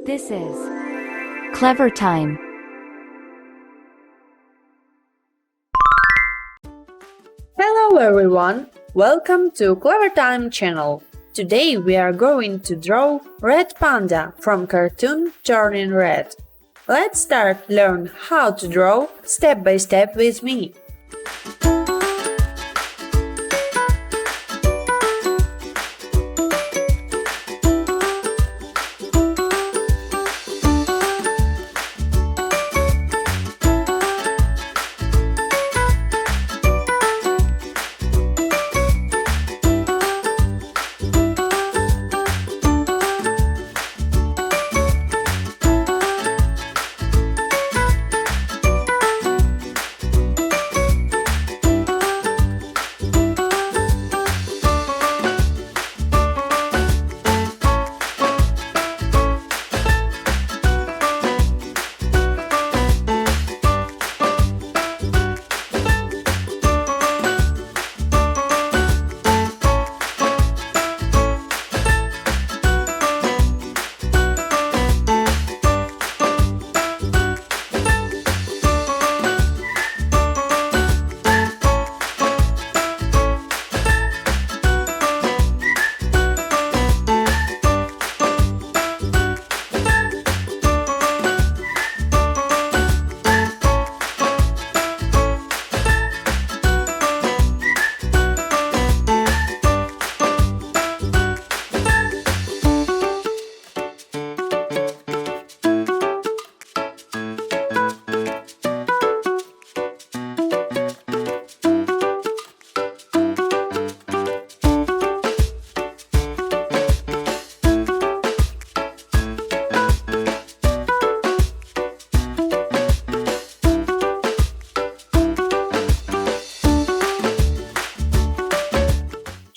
This is Clever Time. Hello everyone, welcome to Clever Time channel. Today we are going to draw Red Panda from cartoon Turning Red. Let's start learn how to draw step by step with me.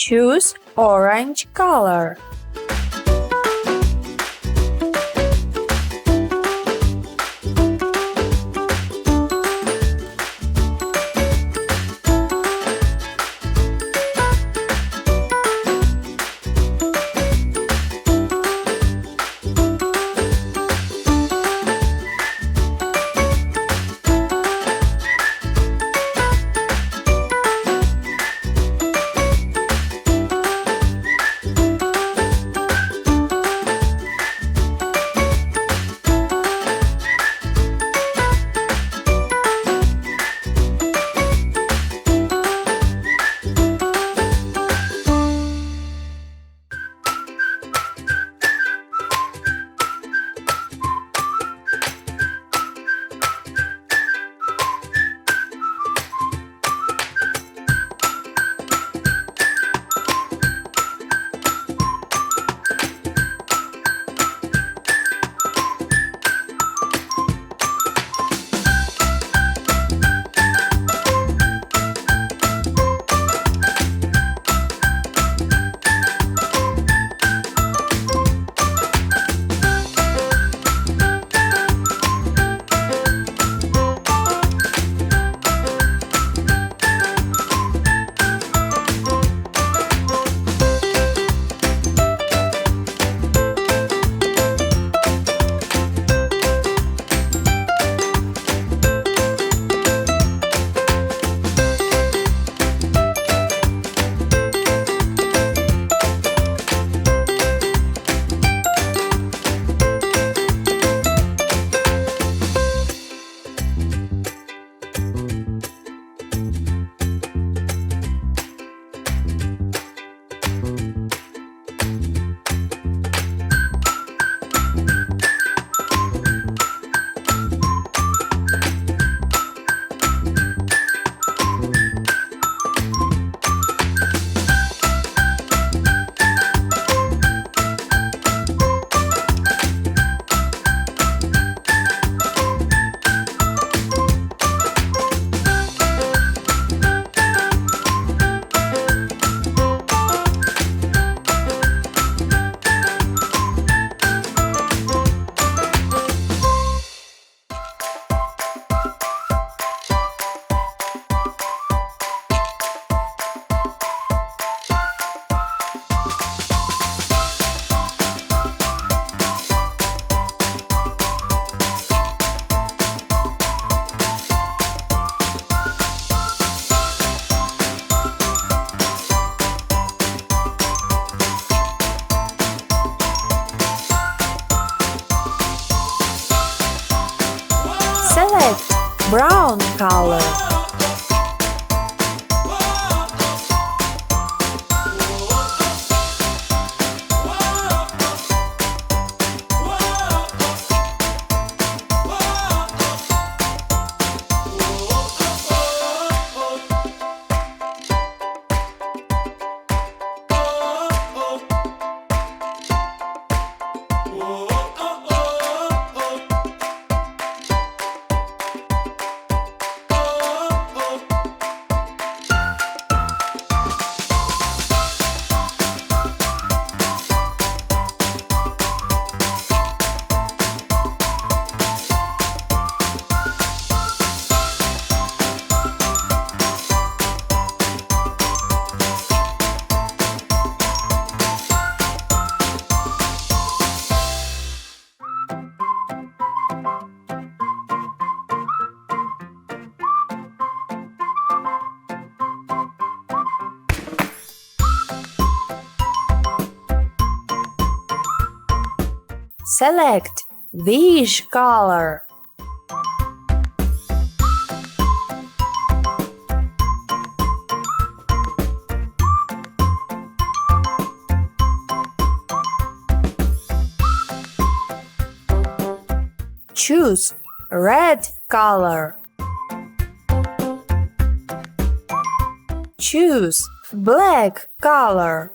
Choose orange color. brown color. Select beige color. Choose red color. Choose black color.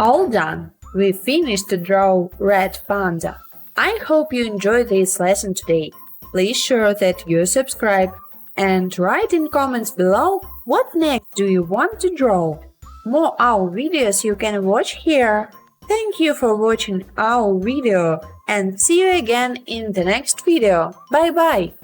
All done! We finished to draw Red Panda. I hope you enjoyed this lesson today. Please share that you subscribe and write in comments below what next do you want to draw. More our videos you can watch here. Thank you for watching our video and see you again in the next video. Bye bye!